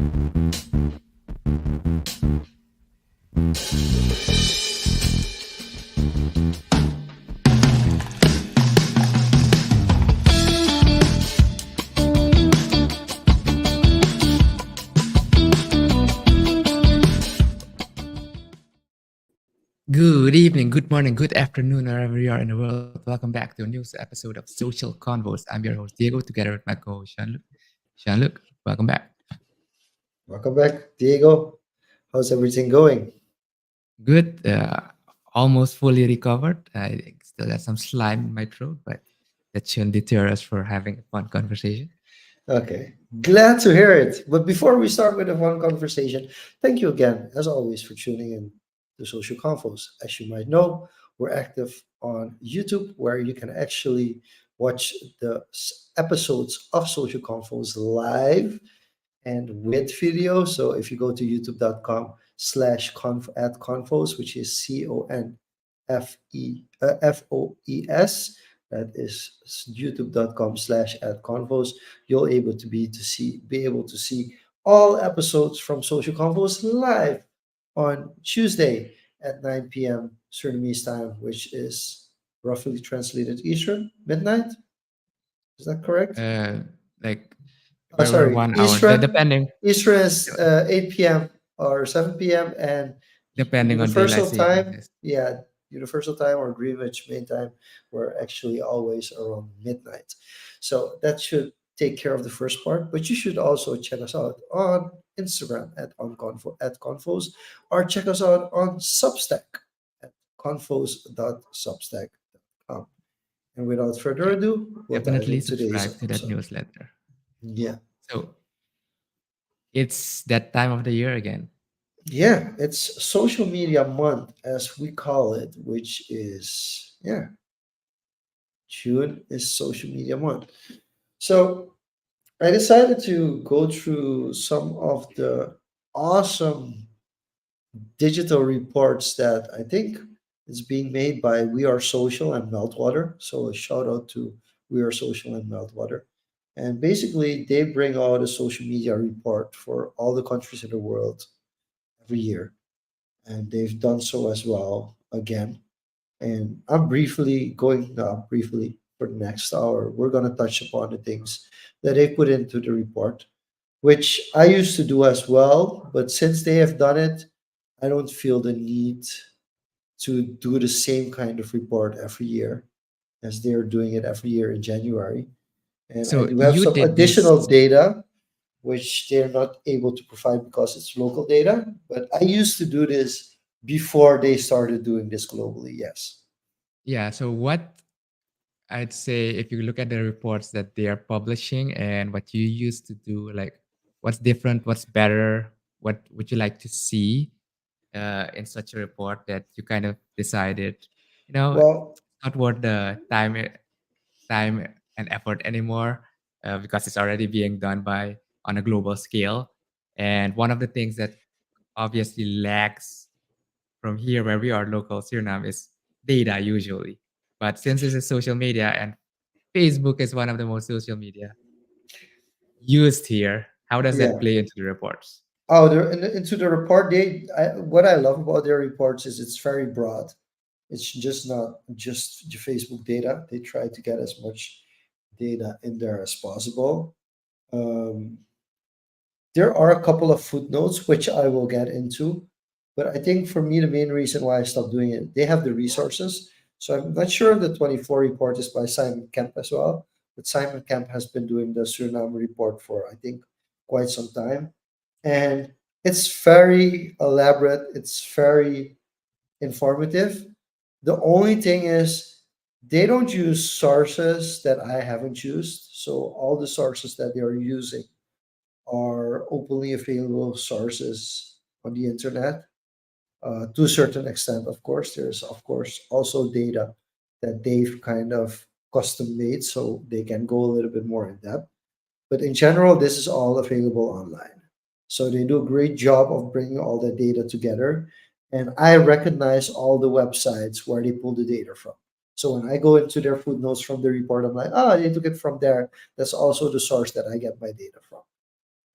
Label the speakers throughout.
Speaker 1: Good evening, good morning, good afternoon, wherever you are in the world. Welcome back to a new episode of Social Convos. I'm your host, Diego, together with my co host, Jean-Luc. Jean-Luc, welcome back.
Speaker 2: Welcome back, Diego. How's everything going?
Speaker 1: Good. Almost fully recovered. I still got some slime in my throat, but that shouldn't deter us for having a fun conversation.
Speaker 2: Okay, glad to hear it. But before we start with the fun conversation, thank you again, as always, for tuning in to Social Confoes. As you might know, we're active on YouTube, where you can actually watch the episodes of Social Confoes live and with video. So if you go to youtube.com/conf at confoes, which is CONFEFOES, that is youtube.com/ at confoes, you'll be able to see all episodes from Social Confoes live on Tuesday at 9 p.m. Surinamese time, which is roughly translated Eastern midnight. Is that correct?
Speaker 1: Uh, like, we're
Speaker 2: Sorry,
Speaker 1: 1 hour,
Speaker 2: Eastern.
Speaker 1: depending,
Speaker 2: Eastern is 8 p.m. or 7 p.m. and
Speaker 1: depending on daylight
Speaker 2: Universal
Speaker 1: savings.
Speaker 2: time, yeah, Universal time or Greenwich Mean Time, we're actually always around midnight. So that should take care of the first part. But you should also check us out on Instagram at Confos, or check us out on Substack at confos.substack.com. And without further
Speaker 1: Yeah,
Speaker 2: ado, we'll dive
Speaker 1: definitely
Speaker 2: into today's
Speaker 1: subscribe to that
Speaker 2: episode.
Speaker 1: newsletter.
Speaker 2: Yeah.
Speaker 1: So it's that time of the year again.
Speaker 2: Yeah, it's social media month as we call it, which is, yeah, June is social media month. So I decided to go through some of the awesome digital reports that I think is being made by We Are Social and Meltwater. So a shout out to We Are Social and Meltwater. And basically, they bring out a social media report for all the countries in the world every year, and they've done so as well again. And I'm briefly going now, briefly for the next hour, we're going to touch upon the things that they put into the report, which I used to do as well. But since they have done it, I don't feel the need to do the same kind of report every year as they're doing it every year in January. And I
Speaker 1: So
Speaker 2: do have
Speaker 1: you
Speaker 2: some
Speaker 1: did
Speaker 2: additional
Speaker 1: this.
Speaker 2: data which they're not able to provide because it's local data. But I used to do this before they started doing this globally. Yes.
Speaker 1: Yeah. So what I'd say, if you look at the reports that they are publishing and what you used to do, like what's different, what's better, what would you like to see in such a report that you kind of decided,
Speaker 2: Well,
Speaker 1: not worth the time and effort anymore, because it's already being done by on a global scale. And one of the things that obviously lacks from here where we are local Suriname is data usually. But since this is social media and Facebook is one of the most social media used here, how does that
Speaker 2: yeah.
Speaker 1: play into the reports?
Speaker 2: Oh, into the report, what I love about their reports is it's very broad. It's just not just the Facebook data. They try to get as much data in there as possible. Um, there are a couple of footnotes which I will get into, but I think for me the main reason why I stopped doing it, they have the resources. So I'm not sure if the 24 report is by Simon Kemp as well, but Simon Kemp has been doing the Suriname report for I think quite some time, and it's very elaborate. It's very informative. The only thing is they don't use sources that I haven't used. So all the sources that they are using are openly available sources on the internet, to a certain extent. Of course, there's of course also data that they've kind of custom made so they can go a little bit more in depth. But in general, this is all available online. So they do a great job of bringing all the data together. And I recognize all the websites where they pull the data from. So when I go into their footnotes from the report, I'm like, oh, they took it from there. That's also the source that I get my data from.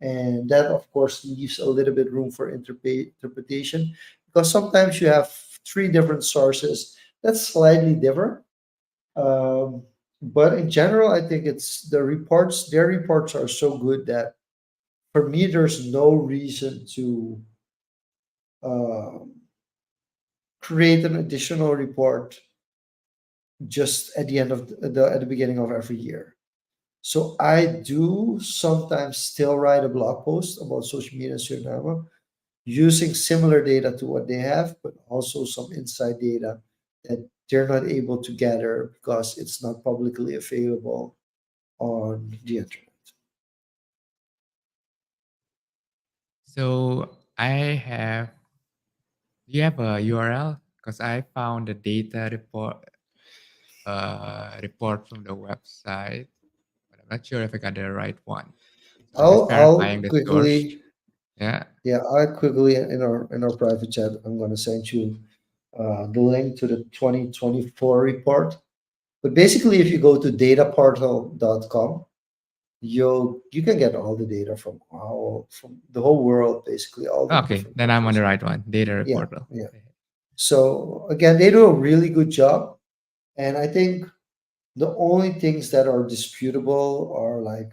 Speaker 2: And that, of course, leaves a little bit room for interpretation, because sometimes you have three different sources that's slightly different. Um, but in general, I think it's their reports are so good that for me, there's no reason to uh, create an additional report just at the end of at the beginning of every year. So I do sometimes still write a blog post about social media in Suriname using similar data to what they have, but also some inside data that they're not able to gather because it's not publicly available on the internet.
Speaker 1: So I have. Do you have a URL? Because I found the data report from the website, but I'm not sure if I got the right one. So I'm just
Speaker 2: I'll
Speaker 1: verifying the source.
Speaker 2: quickly
Speaker 1: Yeah.
Speaker 2: Yeah, I quickly in our private chat, I'm going to send you the link to the 2024 report. But basically, if you go to dataportal.com, you can get all the data from the whole world, basically all the
Speaker 1: Okay,
Speaker 2: different
Speaker 1: then I'm on
Speaker 2: countries.
Speaker 1: the right one. Data
Speaker 2: Yeah,
Speaker 1: report.
Speaker 2: yeah.
Speaker 1: Okay.
Speaker 2: So again, they do a really good job, and I think the only things that are disputable are like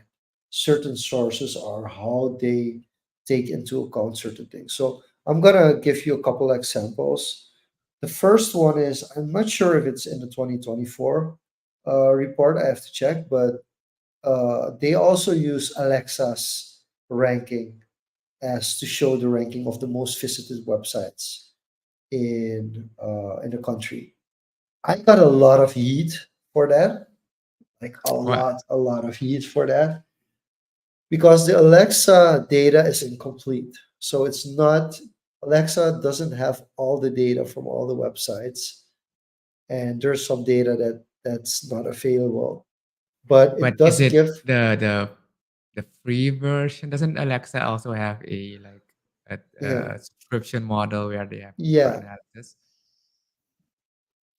Speaker 2: certain sources are how they take into account certain things. So I'm gonna give you a couple examples. The first one is I'm not sure if it's in the 2024 report. I have to check, but they also use Alexa's ranking as to show the ranking of the most visited websites in the country. I got a lot of heat for that, like
Speaker 1: What?
Speaker 2: a lot of heat for that, because the Alexa data is incomplete. So it's not, Alexa doesn't have all the data from all the websites, and there's some data that's not available, but
Speaker 1: But
Speaker 2: it
Speaker 1: is
Speaker 2: does
Speaker 1: it
Speaker 2: give,
Speaker 1: the free version? Doesn't Alexa also have a like
Speaker 2: yeah,
Speaker 1: a subscription model where they have deeper
Speaker 2: yeah.
Speaker 1: analysis?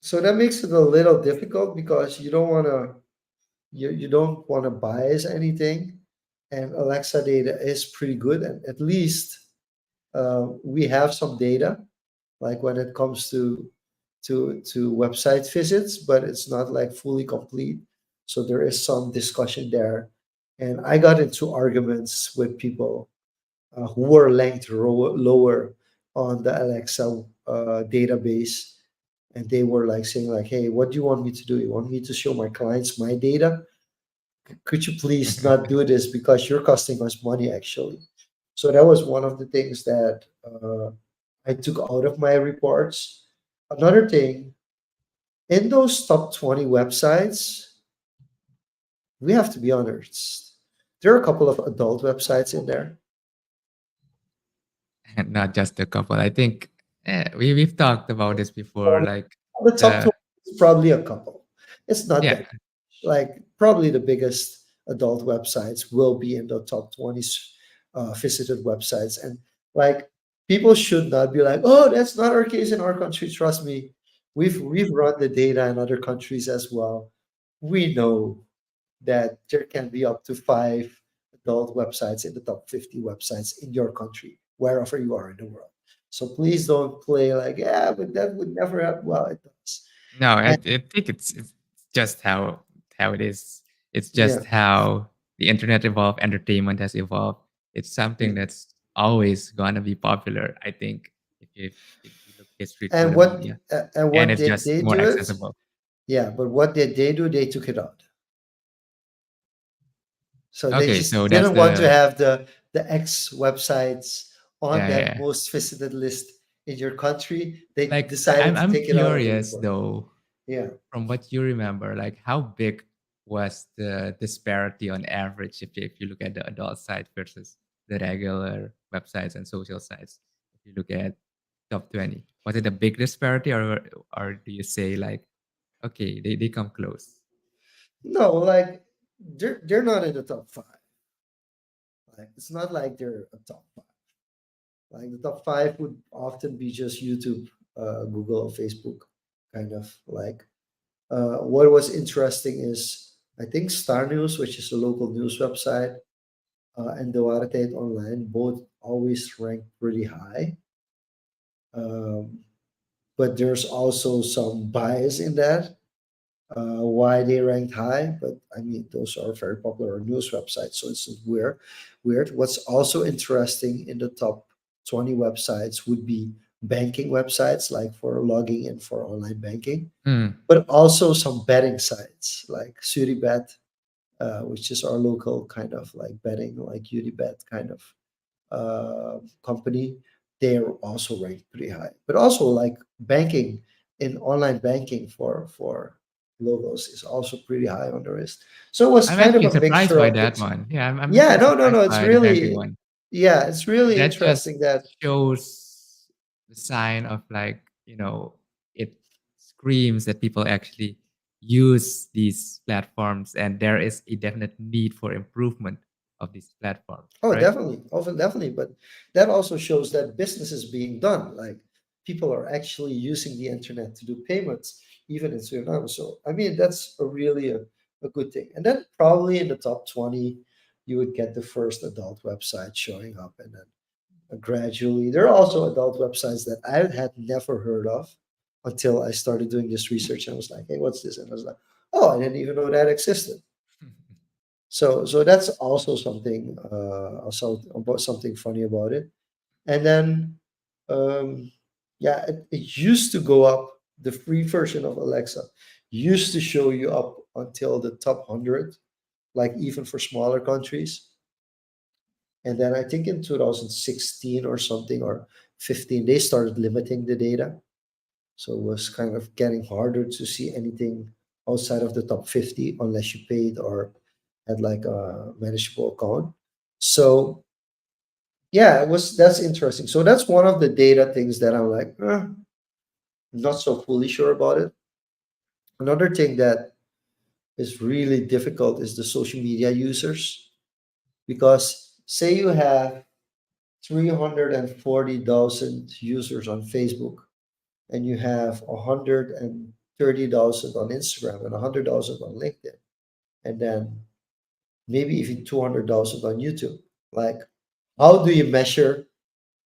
Speaker 2: So that makes it a little difficult because you don't want to bias anything, and Alexa data is pretty good, and at least we have some data, like when it comes to website visits, but it's not like fully complete. So there is some discussion there, and I got into arguments with people who were ranked lower on the Alexa database, and they were like saying like, "Hey, what do you want me to do? You want me to show my clients my data? Could you please not do this because you're costing us money actually." So that was one of the things that I took out of my reports. Another thing, in those top 20 websites, we have to be honest, there are a couple of adult websites in there.
Speaker 1: And not just a couple. I think we've talked about this before.
Speaker 2: Um,
Speaker 1: Like
Speaker 2: the top
Speaker 1: the
Speaker 2: 20 is probably a couple. It's not
Speaker 1: yeah,
Speaker 2: that, like, probably the biggest adult websites will be in the top 20 visited websites. And like, people should not be like, oh, that's not our case in our country. Trust me, we've run the data in other countries as well. We know that there can be up to five adult websites in the top 50 websites in your country, wherever you are in the world. So please don't play like, yeah, but that would never happen. Well, it does.
Speaker 1: no, I,
Speaker 2: And
Speaker 1: I think it's just how it is. It's
Speaker 2: yeah,
Speaker 1: just how the internet evolved, entertainment has evolved. It's something
Speaker 2: yeah.
Speaker 1: that's always gonna be popular. I think if you look history through
Speaker 2: And
Speaker 1: the media, and
Speaker 2: what
Speaker 1: it's
Speaker 2: did
Speaker 1: just
Speaker 2: they
Speaker 1: more
Speaker 2: do it?
Speaker 1: accessible.
Speaker 2: Yeah, but what did they do? They took it out. So they
Speaker 1: Okay,
Speaker 2: just
Speaker 1: so that's
Speaker 2: didn't want to
Speaker 1: the
Speaker 2: have the X websites on
Speaker 1: yeah,
Speaker 2: that
Speaker 1: yeah.
Speaker 2: most visited list in your country. They
Speaker 1: Like
Speaker 2: decided to
Speaker 1: I'm
Speaker 2: take it out of the
Speaker 1: curious
Speaker 2: report.
Speaker 1: though,
Speaker 2: Yeah.
Speaker 1: from what you remember, like how big was the disparity on average if you look at the adult side versus the regular websites and social sites? If you look at top 20, was it a big disparity, or do you say like, okay, they come close?
Speaker 2: No, like they're not in the top five. Like it's not like they're a top five. Like the top five would often be just YouTube, Google, Facebook, kind of like. What was interesting is I think Star News, which is a local news website, and Duarte Online both always rank pretty high. Um, but there's also some bias in that, why they ranked high. But I mean, those are very popular news websites, so it's weird. Weird. What's also interesting in the top 20 websites would be banking websites, like for logging in for online banking,
Speaker 1: Hmm.
Speaker 2: but also some betting sites like Suribet, which is our local kind of like betting, like Unibet kind of company. They're also ranked pretty high. But also like banking in online banking for logos is also pretty high on the list. So it was
Speaker 1: I'm
Speaker 2: kind of
Speaker 1: actually
Speaker 2: a
Speaker 1: surprised
Speaker 2: mixture
Speaker 1: by
Speaker 2: of
Speaker 1: that
Speaker 2: things.
Speaker 1: one. Yeah, I'm
Speaker 2: Yeah,
Speaker 1: actually
Speaker 2: no, no,
Speaker 1: surprised
Speaker 2: no. It's
Speaker 1: by the banking
Speaker 2: really,
Speaker 1: one.
Speaker 2: yeah, it's really
Speaker 1: That just
Speaker 2: interesting that.
Speaker 1: shows the sign of like, it screams that people actually use these platforms and there is a definite need for improvement of these platforms,
Speaker 2: Oh,
Speaker 1: right?
Speaker 2: definitely, often definitely. But that also shows that business is being done. Like people are actually using the internet to do payments, even in Suriname. So I mean, that's a good thing. And then probably in the top 20, you would get the first adult website showing up, and then gradually, there are also adult websites that I had never heard of until I started doing this research. And I was like, hey, what's this? And I was like, oh, I didn't even know that existed. So that's also something, also about something funny about it. And then, um, yeah, it used to go up. The free version of Alexa used to show you up until the top 100, like even for smaller countries. And then I think in 2016 or something, or 15, they started limiting the data. So it was kind of getting harder to see anything outside of the top 50 unless you paid or had like a manageable account. So yeah, that's interesting. So that's one of the data things that I'm like, not so fully sure about it. Another thing that is really difficult is the social media users, because say you have 340,000 users on Facebook and you have 130,000 on Instagram and 100,000 on LinkedIn, and then maybe even 200,000 on YouTube. Like, how do you measure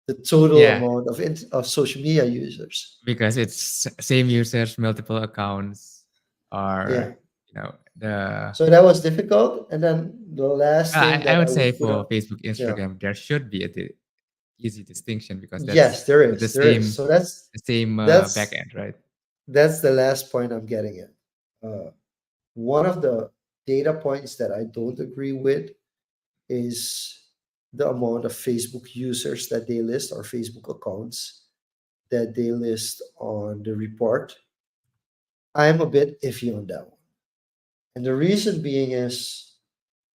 Speaker 2: the total
Speaker 1: Yeah,
Speaker 2: amount of social media users?
Speaker 1: because it's same users, multiple accounts,
Speaker 2: Yeah.
Speaker 1: or the
Speaker 2: So that was difficult. And then the last thing
Speaker 1: I
Speaker 2: that I
Speaker 1: would say
Speaker 2: would put
Speaker 1: for
Speaker 2: up,
Speaker 1: Facebook,
Speaker 2: yeah,
Speaker 1: Instagram, there should be easy distinction because
Speaker 2: yes,
Speaker 1: that's
Speaker 2: there
Speaker 1: the
Speaker 2: is, there is.
Speaker 1: same
Speaker 2: So that's
Speaker 1: the same
Speaker 2: that's
Speaker 1: backend, right?
Speaker 2: that's the last point I'm getting at. One of the data points that I don't agree with is the amount of Facebook users that they list, or Facebook accounts that they list on the report. I'm a bit iffy on that one. And the reason being is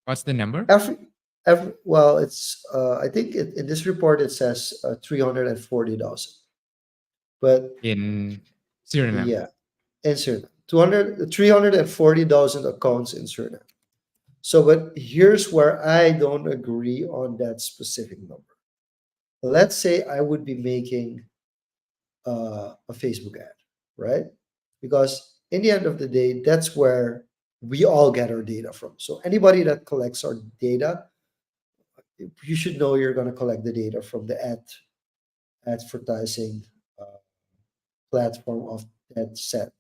Speaker 1: What's the number
Speaker 2: every well, it's I think in this report it says 340,000. But
Speaker 1: in Suriname?
Speaker 2: yeah, in Suriname, 340,000 accounts in Suriname. So, but here's where I don't agree on that specific number. Let's say I would be making a Facebook ad, right? Because in the end of the day, that's where we all get our data from. So anybody that collects our data, you should know you're going to collect the data from the advertising uh, platform of that set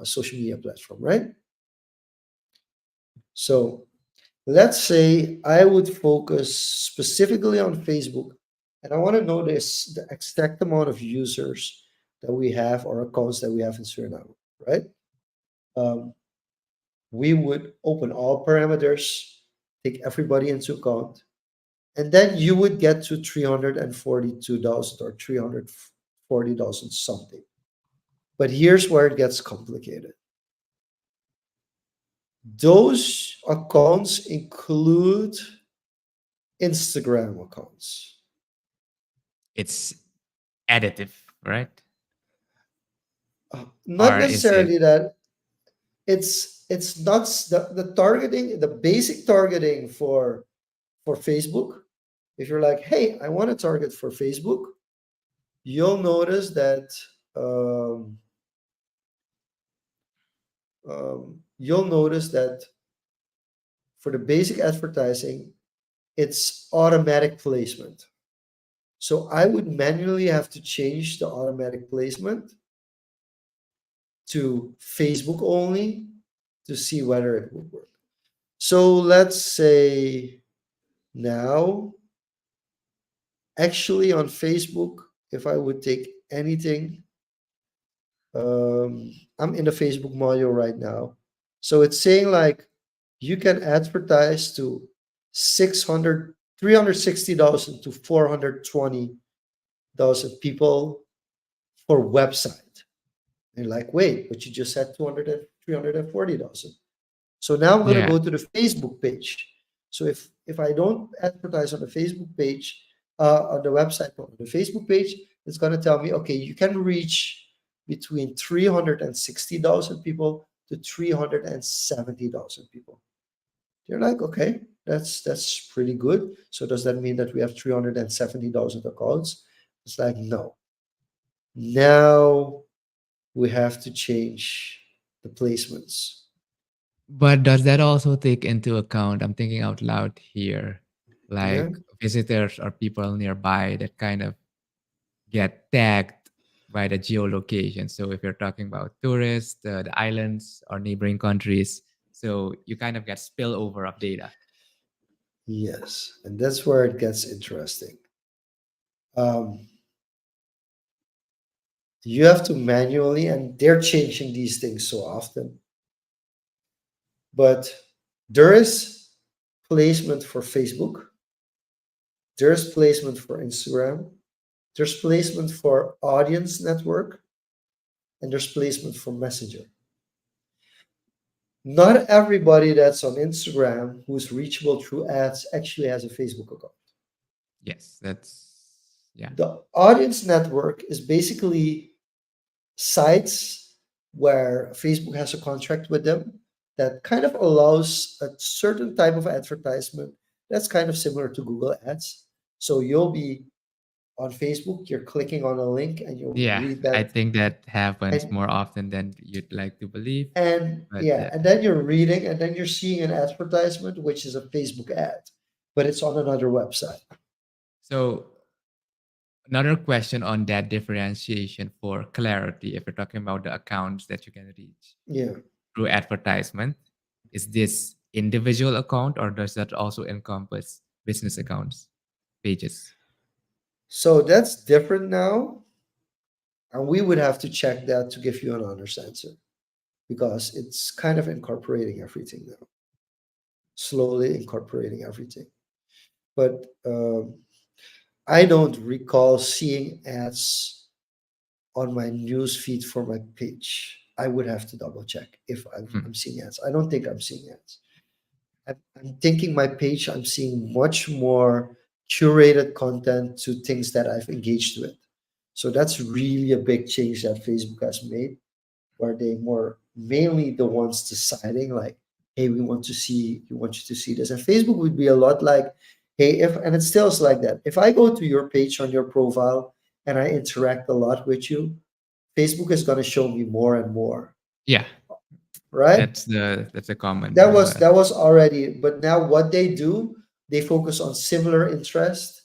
Speaker 2: social media platform, right? So let's say I would focus specifically on Facebook, and I want to know the exact amount of users that we have, or accounts that we have in Suriname, right? Um, we would open all parameters, take everybody into account, and then you would get to 342,000 or 340,000 something. But here's where it gets complicated. Those accounts include Instagram accounts.
Speaker 1: It's additive, right?
Speaker 2: Not
Speaker 1: Or is it
Speaker 2: necessarily that. It's not the targeting, the basic targeting for Facebook. If you're like, hey, I want to target for Facebook, you'll notice that um, you'll notice that for the basic advertising, it's automatic placement. So I would manually have to change the automatic placement to Facebook only to see whether it would work. So let's say now, actually on Facebook, if I would take anything, I'm in the Facebook module right now. So it's saying like you can advertise to 600, 360,000 to 420,000 people for website. And you're like, wait, but you just said 200 and 340,000. So now I'm going to
Speaker 1: Yeah.
Speaker 2: go to the Facebook page. So if I don't advertise on the Facebook page, on the website, on the Facebook page, it's going to tell me, okay, you can reach between 360,000 people to 370,000 people. You're like, okay, that's pretty good. So does that mean that we have 370,000 accounts? It's like, no. Now we have to change the placements.
Speaker 1: But does that also take into account, I'm thinking out loud here,
Speaker 2: Yeah.
Speaker 1: like visitors or people nearby that kind of get tagged by the geolocation? So if you're talking about tourists, the islands or neighboring countries, so you kind of get spillover of data.
Speaker 2: Yes. And that's where it gets interesting. Um, you have to manually, and they're changing these things so often, but there is placement for Facebook, there's placement for Instagram, there's placement for audience network, and there's placement for Messenger. Not everybody that's on Instagram who's reachable through ads actually has a Facebook account.
Speaker 1: Yes, that's, yeah.
Speaker 2: The audience network is basically sites where Facebook has a contract with them that kind of allows a certain type of advertisement that's kind of similar to Google Ads. So you'll be on Facebook, you're clicking on a link and you'll
Speaker 1: Yeah,
Speaker 2: read
Speaker 1: I
Speaker 2: that,
Speaker 1: think that happens
Speaker 2: and
Speaker 1: more often than you'd like to believe. But
Speaker 2: yeah,
Speaker 1: yeah.
Speaker 2: and then you're reading and then you're seeing an advertisement which is a Facebook ad, but it's on another website.
Speaker 1: So another question on that differentiation for clarity, if you're talking about the accounts that you can reach
Speaker 2: Yeah.
Speaker 1: through advertisement, is this individual account or does that also encompass business accounts, pages?
Speaker 2: So that's different now. And we would have to check that to give you an honest answer because it's kind of incorporating everything now, slowly incorporating everything. But I don't recall seeing ads on my news feed for my page. I would have to double check if
Speaker 1: Hmm.
Speaker 2: I'm seeing ads. I don't think I'm seeing ads. I'm thinking my page, I'm seeing much more curated content to things that I've engaged with. So that's really a big change that Facebook has made, where they more mainly the ones deciding like, hey, we want you to see this. And Facebook would be a lot like, hey, if and it still is like that. If I go to your page on your profile and I interact a lot with you, Facebook is gonna show me more and more,
Speaker 1: Yeah,
Speaker 2: right?
Speaker 1: that's a common.
Speaker 2: That was already, but now what they do, they focus on similar interest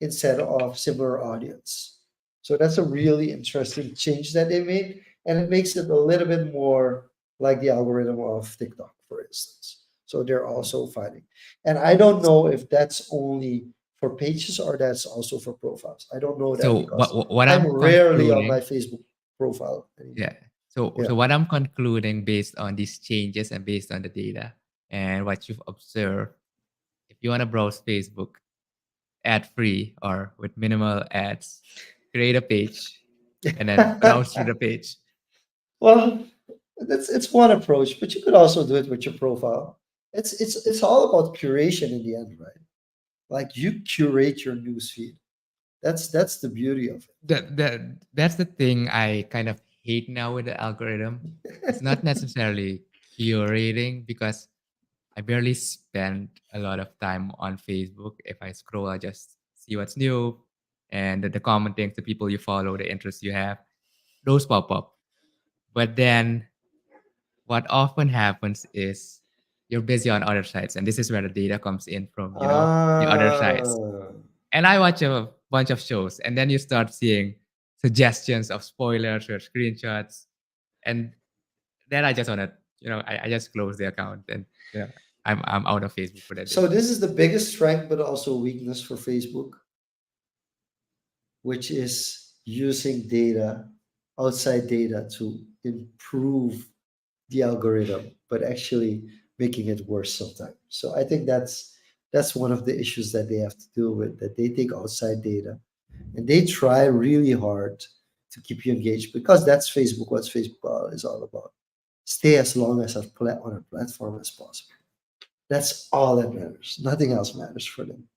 Speaker 2: instead of similar audience. So that's a really interesting change that they made, and it makes it a little bit more like the algorithm of TikTok, for instance. So they're also fighting, and I don't know if that's only for pages or that's also for profiles. I don't know that
Speaker 1: So
Speaker 2: because
Speaker 1: what
Speaker 2: I'm
Speaker 1: I'm
Speaker 2: rarely on my
Speaker 1: concluding,
Speaker 2: Facebook profile
Speaker 1: yeah.
Speaker 2: anymore.
Speaker 1: So
Speaker 2: Yeah.
Speaker 1: what I'm concluding based on these changes and based on the data and what you've observed, if you want to browse Facebook ad free or with minimal ads, create a page and then browse through the page.
Speaker 2: Well, it's one approach, but you could also do it with your profile. It's all about curation in the end, right? Like you curate your newsfeed. That's the beauty of
Speaker 1: That's the thing I kind of hate now with the algorithm. It's
Speaker 2: it.
Speaker 1: not necessarily curating because I barely spend a lot of time on Facebook. If I scroll, I just see what's new and the common things, the people you follow, the interests you have, those pop up. But then what often happens is you're busy on other sites, and this is where the data comes in from, the other sites.
Speaker 2: Ah,
Speaker 1: And I watch a bunch of shows, and then you start seeing suggestions of spoilers or screenshots, and then I just wanna, I just close the account, and I'm out of Facebook for that day.
Speaker 2: so this is the biggest strength, but also weakness for Facebook, which is using data, outside data, to improve the algorithm, but actually making it worse sometimes. So I think that's one of the issues that they have to deal with, that they take outside data and they try really hard to keep you engaged, because that's Facebook, what Facebook is all about. Stay as long as on a platform as possible. That's all that matters. Nothing else matters for them.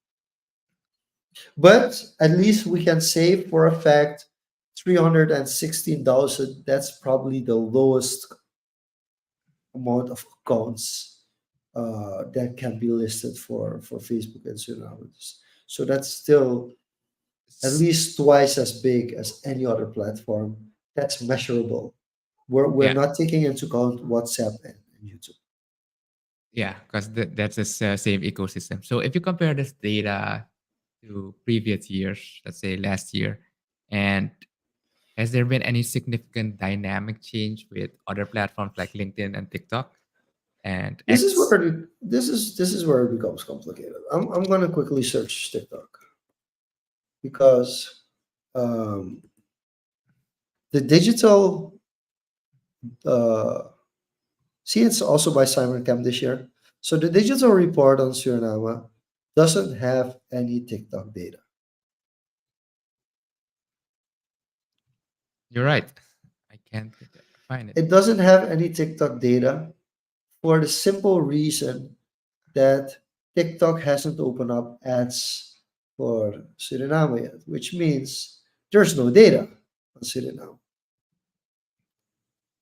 Speaker 2: But at least we can say for a fact $316. That's probably the lowest amount of accounts that can be listed for Facebook and Suriname. So that's still at
Speaker 1: S-
Speaker 2: least twice as big as any other platform. That's measurable. We're
Speaker 1: Yeah,
Speaker 2: not taking into account WhatsApp and YouTube.
Speaker 1: yeah, because that's the same ecosystem. So if you compare this data to previous years, let's say last year, and has there been any significant dynamic change with other platforms like LinkedIn and TikTok and X?
Speaker 2: This is where it becomes complicated. I'm gonna quickly search TikTok because um, the digital uh, see, it's also by Simon Camp this year. So the digital report on Suriname doesn't have any TikTok data.
Speaker 1: You're right. I can't find it.
Speaker 2: It doesn't have any TikTok data for the simple reason that TikTok hasn't opened up ads for Suriname yet, which means there's no data on Suriname.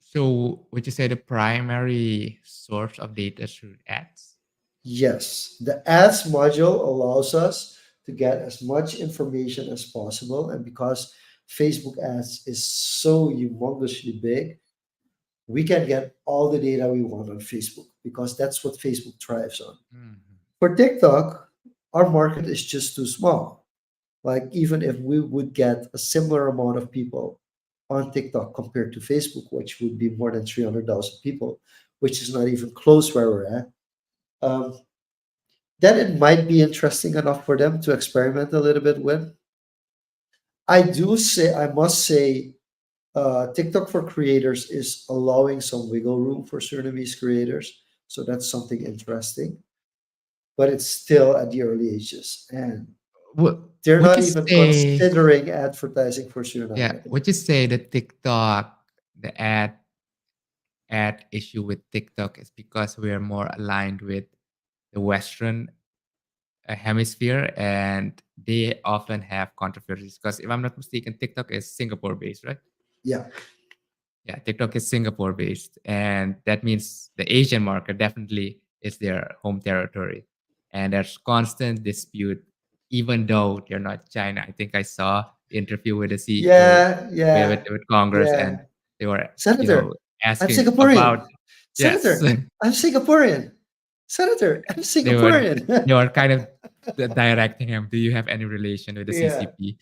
Speaker 1: So would you say the primary source of data through ads?
Speaker 2: Yes, the ads module allows us to get as much information as possible. And because Facebook ads is so humongously big, we can get all the data we want on Facebook because that's what Facebook thrives on.
Speaker 1: Mhm.
Speaker 2: For TikTok, our market is just too small. Like, even if we would get a similar amount of people on TikTok compared to Facebook, which would be more than 300,000 people, which is not even close where we're at, um, then it might be interesting enough for them to experiment a little bit with. I must say, TikTok for creators is allowing some wiggle room for Surinamese creators. So that's something interesting, but it's still at the early ages. And
Speaker 1: Would,
Speaker 2: they're
Speaker 1: would
Speaker 2: not
Speaker 1: you
Speaker 2: even
Speaker 1: say,
Speaker 2: considering advertising for
Speaker 1: yeah,
Speaker 2: Suriname.
Speaker 1: would you say the TikTok, the ad issue with TikTok is because we are more aligned with the Western hemisphere and they often have controversies? Because if I'm not mistaken, TikTok is Singapore based, right?
Speaker 2: Yeah.
Speaker 1: Yeah, TikTok is Singapore based, and that means the Asian market definitely is their home territory. And there's constant dispute, even though they're not China. I think I saw the interview with the CEO
Speaker 2: Yeah. Yeah.
Speaker 1: with Congress, and
Speaker 2: Yeah.
Speaker 1: they were,
Speaker 2: Senator, I'm
Speaker 1: asking about,
Speaker 2: Singaporean.
Speaker 1: yes,
Speaker 2: Senator, I'm Singaporean. Senator, I'm
Speaker 1: they were
Speaker 2: Singaporean.
Speaker 1: they were kind of directing him. Do you have any relation with the
Speaker 2: Yeah.
Speaker 1: CCP?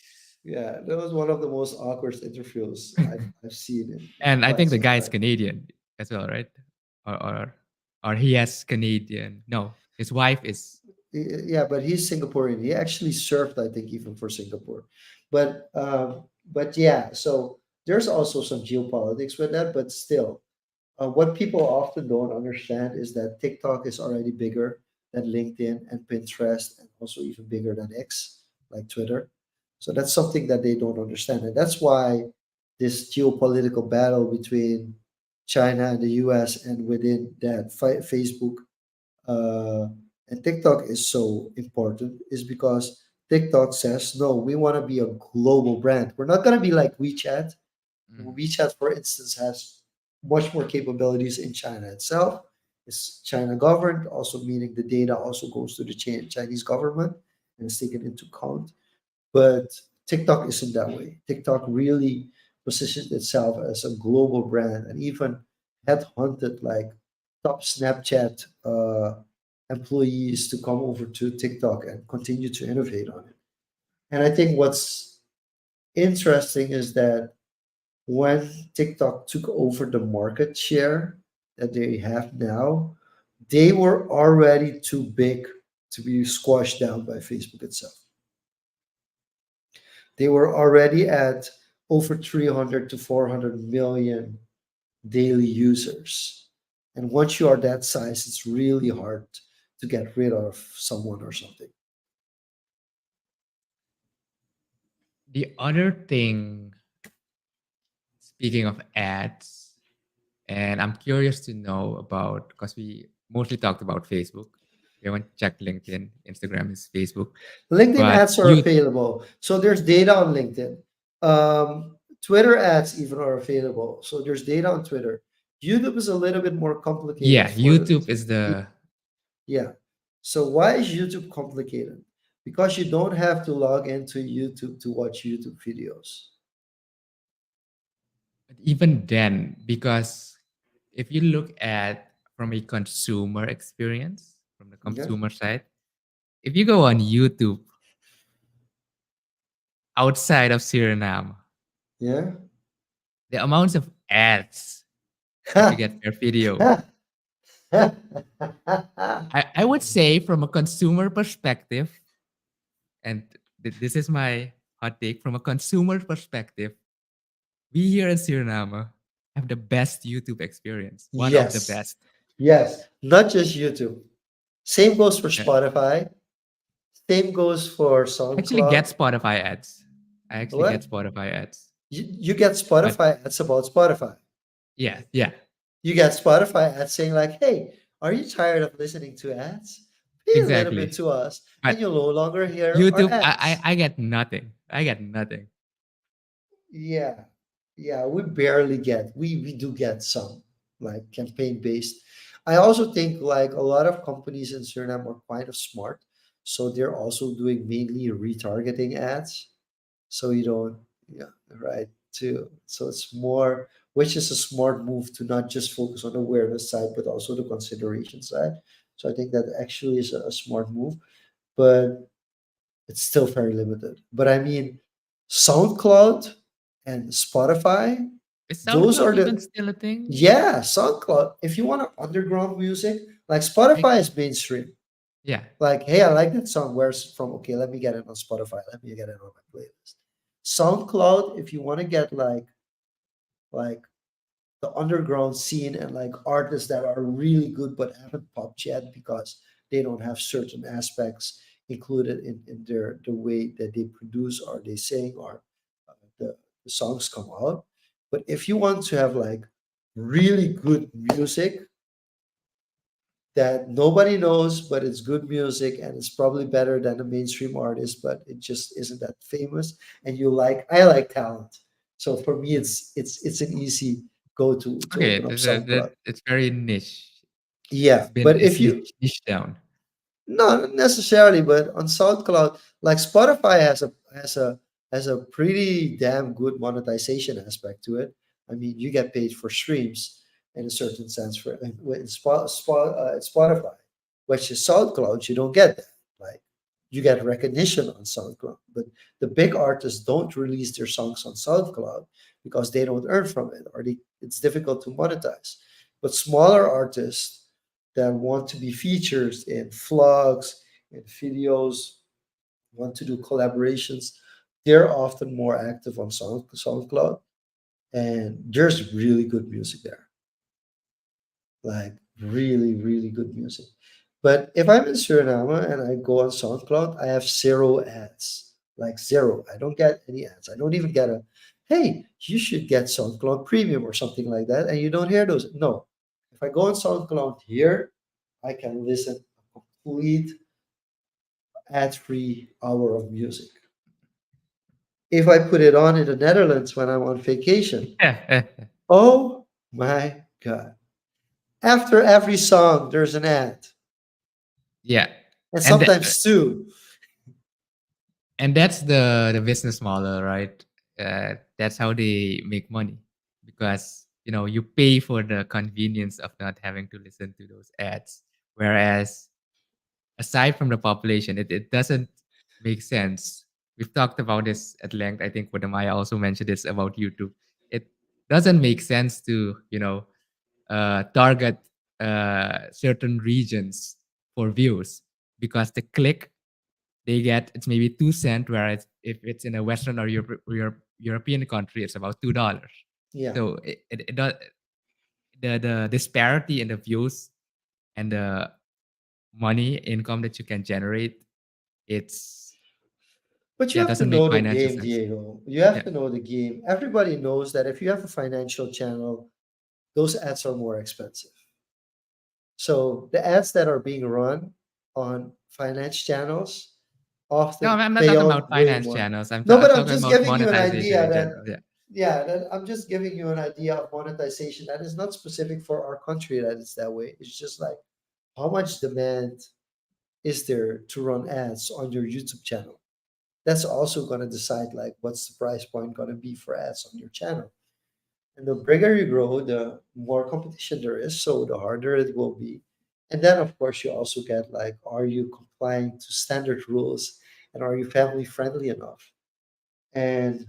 Speaker 2: Yeah. That was one of the most awkward interviews I've seen in
Speaker 1: And I
Speaker 2: quite
Speaker 1: think the
Speaker 2: some
Speaker 1: guy is
Speaker 2: time.
Speaker 1: Canadian as well, right? Or or or he has Canadian. No, his wife is.
Speaker 2: Yeah, but he's Singaporean. He actually served, I think, even for Singapore. But yeah, so there's also some geopolitics with that, but still, what people often don't understand is that TikTok is already bigger than LinkedIn and Pinterest, and also even bigger than X, like Twitter. So that's something that they don't understand, and that's why this geopolitical battle between China and the U.S. and within that Facebook uh, and TikTok is so important is because TikTok says, no, we want to be a global brand. We're not going to be like WeChat.
Speaker 1: Mhm.
Speaker 2: WeChat, for instance, has much more capabilities in China itself. It's China governed, also meaning the data also goes to the Chinese government and is taken into account. But TikTok isn't that way. TikTok really positioned itself as a global brand and even headhunted like top Snapchat employees to come over to TikTok and continue to innovate on it. And I think what's interesting is that when TikTok took over the market share that they have now, they were already too big to be squashed down by Facebook itself. They were already at over 300 to 400 million daily users. And once you are that size, it's really hard to get rid of someone or something.
Speaker 1: The other thing, speaking of ads, and I'm curious to know about, because we mostly talked about Facebook. We haven't checked LinkedIn. Instagram is Facebook,
Speaker 2: LinkedIn
Speaker 1: but
Speaker 2: ads are
Speaker 1: you,
Speaker 2: available. So there's data on LinkedIn. Twitter ads even are available. So there's data on Twitter. YouTube is a little bit more complicated
Speaker 1: yeah,
Speaker 2: for
Speaker 1: YouTube is the.
Speaker 2: yeah. So why is YouTube complicated? Because you don't have to log into YouTube to watch YouTube videos.
Speaker 1: But even then, because if you look at from a consumer experience, from the
Speaker 2: Yeah.
Speaker 1: consumer side, if you go on YouTube outside of Suriname,
Speaker 2: Yeah.
Speaker 1: the amounts of ads that you get per video, I would say from a consumer perspective, and this is my hot take, from a consumer perspective, we here in Suriname have the best YouTube experience, one of the
Speaker 2: Yes.
Speaker 1: best.
Speaker 2: Yes. Not just YouTube. Same goes for
Speaker 1: Uh,
Speaker 2: Spotify. Same goes for
Speaker 1: I actually get
Speaker 2: SoundCloud.
Speaker 1: Spotify ads. I actually
Speaker 2: What?
Speaker 1: get Spotify ads.
Speaker 2: You get
Speaker 1: But
Speaker 2: Spotify ads about Spotify.
Speaker 1: yeah, yeah,
Speaker 2: You get Spotify ads saying like, "Hey, are you tired of listening to ads? Pay a little bit
Speaker 1: exactly.
Speaker 2: to us, and
Speaker 1: But
Speaker 2: you'll no longer hear our
Speaker 1: YouTube,
Speaker 2: ads."
Speaker 1: I get nothing. I get nothing.
Speaker 2: Yeah, yeah, we barely get. We do get some like campaign based. I also think like a lot of companies in Suriname are kind of smart, so they're also doing mainly retargeting ads. So you don't, yeah, right, too. So it's more, which is a smart move to not just focus on awareness side, but also the consideration side. So I think that actually is a smart move, but it's still very limited. But I mean, SoundCloud and Spotify,
Speaker 1: Is
Speaker 2: those
Speaker 1: SoundCloud
Speaker 2: are
Speaker 1: even
Speaker 2: the,
Speaker 1: still a thing?
Speaker 2: yeah, SoundCloud. If you want underground music, like
Speaker 1: I,
Speaker 2: Spotify is mainstream.
Speaker 1: yeah,
Speaker 2: Like, hey, I like that song. Where's it from? Okay, let me get it on Spotify. Let me get it on my playlist. SoundCloud, if you want to get like the underground scene and like artists that are really good but haven't popped yet because they don't have certain aspects included in their the way that they produce or they sing or the songs come out. But if you want to have like really good music that nobody knows, but it's good music and it's probably better than a mainstream artist, but it just isn't that famous. And you like, I like talent, so for me, it's an easy go to
Speaker 1: okay.
Speaker 2: open up SoundCloud.
Speaker 1: It's very niche.
Speaker 2: Yeah, but
Speaker 1: It's
Speaker 2: if you
Speaker 1: niche down.
Speaker 2: not necessarily, but on SoundCloud, like Spotify has a pretty damn good monetization aspect to it. I mean, you get paid for streams in a certain sense for with Spotify, which is SoundCloud. You don't get that. Like you get recognition on SoundCloud, but the big artists don't release their songs on SoundCloud because they don't earn from it, or it's difficult to monetize. But smaller artists that want to be featured in vlogs and videos, want to do collaborations, they're often more active on SoundCloud, and there's really good music there, like really, really good music. But if I'm in Suriname and I go on SoundCloud, I have zero ads, like zero. I don't get any ads. I don't even get a, hey, you should get SoundCloud Premium or something like that, and you don't hear those. No, if I go on SoundCloud here, I can listen a complete ad-free hour of music. If I put it on in the Netherlands when I'm on vacation, oh my God. After every song, there's an ad.
Speaker 1: Yeah,
Speaker 2: And
Speaker 1: and
Speaker 2: sometimes two.
Speaker 1: that's the business model, right? That's how they make money, because you pay for the convenience of not having to listen to those ads. Whereas aside from the population, it doesn't make sense. We've talked about this at length. I think Wadamaya also mentioned this about YouTube. It doesn't make sense to, target certain regions for views, because the click they get, it's maybe 2 cents, whereas if it's in a Western or European country, it's about $2.
Speaker 2: Yeah.
Speaker 1: So it does, the disparity in the views and the money income that you can generate, it's
Speaker 2: But you
Speaker 1: yeah,
Speaker 2: have to
Speaker 1: doesn't make
Speaker 2: know the
Speaker 1: financial
Speaker 2: game,
Speaker 1: sense.
Speaker 2: Diego. You have
Speaker 1: Yeah.
Speaker 2: to know the game. Everybody knows that if you have a financial channel, those ads are more expensive. So the ads that are being run on finance channels
Speaker 1: No,
Speaker 2: often
Speaker 1: I'm not
Speaker 2: pay
Speaker 1: talking
Speaker 2: out
Speaker 1: about
Speaker 2: way
Speaker 1: finance
Speaker 2: more.
Speaker 1: channels.
Speaker 2: No,
Speaker 1: I'm
Speaker 2: but I'm
Speaker 1: talking
Speaker 2: just
Speaker 1: about
Speaker 2: giving you an
Speaker 1: monetization
Speaker 2: idea
Speaker 1: in
Speaker 2: that,
Speaker 1: general. Yeah.
Speaker 2: yeah, that I'm just giving you an idea of monetization that is not specific for our country that it's that way. It's just like how much demand is there to run ads on your YouTube channel? That's also going to decide like what's the price point going to be for ads on your channel. And the bigger you grow, the more competition there is, so the harder it will be. And then, of course, you also get like, are you complying to standard rules and are you family friendly enough? And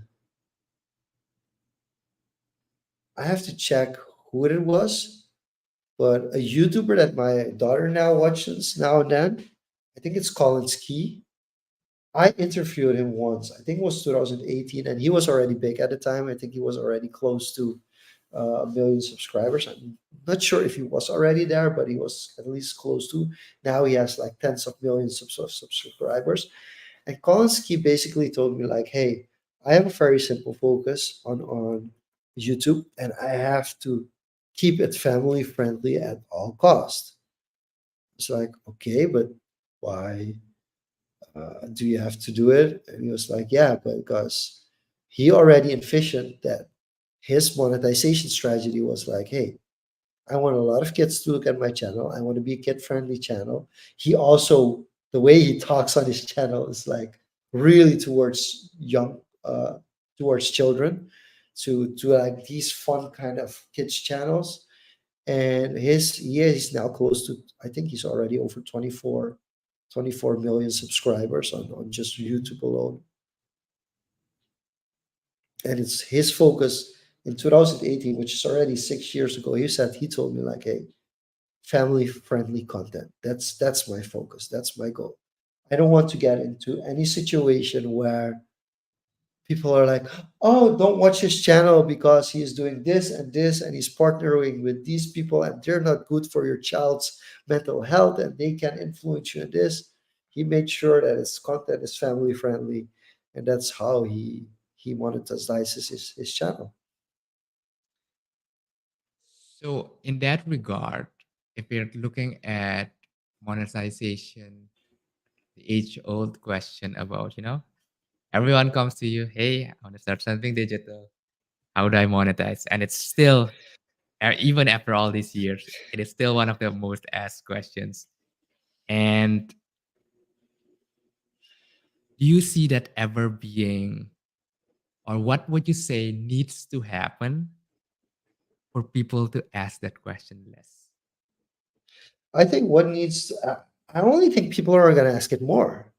Speaker 2: I have to check who it was, but a YouTuber that my daughter now watches now and then, I think it's Colin Ski. I interviewed him once. I think it was 2018, and he was already big at the time. I think he was already close to 1 million subscribers. I'm not sure if he was already there, but he was at least close to. Now he has like tens of millions of subscribers. And Kolinsky basically told me like, "Hey, I have a very simple focus on YouTube, and I have to keep it family friendly at all cost." It's like, okay, but why do you have to do it? And he was like, yeah, because he already envisioned that his monetization strategy was like, hey, I want a lot of kids to look at my channel. I want to be a kid friendly channel. He also, the way he talks on his channel is like really towards young, towards children, to like these fun kind of kids channels. And he's now close to, I think he's already over 24 million subscribers on just YouTube alone. And it's his focus in 2018, which is already 6 years ago. He told me like, hey, family friendly content. That's my focus. That's my goal. I don't want to get into any situation where people are like, oh, don't watch his channel because he's doing this and he's partnering with these people and they're not good for your child's mental health and they can influence you in this. He made sure that his content is family friendly, and that's how he monetizes his channel.
Speaker 1: So in that regard, if we're looking at monetization, the age-old question about, everyone comes to you, hey, I want to start something digital. How do I monetize? And it's still, even after all these years, it is still one of the most asked questions. And do you see that ever being, or what would you say needs to happen for people to ask that question less?
Speaker 2: I think what needs, I only think people are going to ask it more.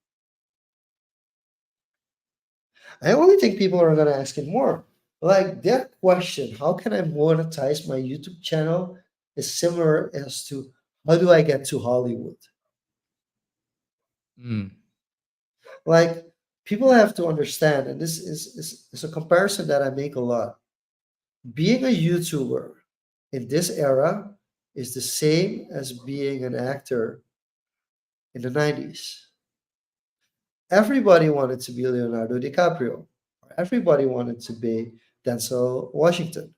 Speaker 2: I only think people are going to ask it more. Like that question, how can I monetize my YouTube channel, is similar as to how do I get to Hollywood?
Speaker 1: Mm,
Speaker 2: Like people have to understand, and this is a comparison that I make a lot. Being a YouTuber in this era is the same as being an actor in the 90s. Everybody wanted to be Leonardo DiCaprio. Everybody wanted to be Denzel Washington.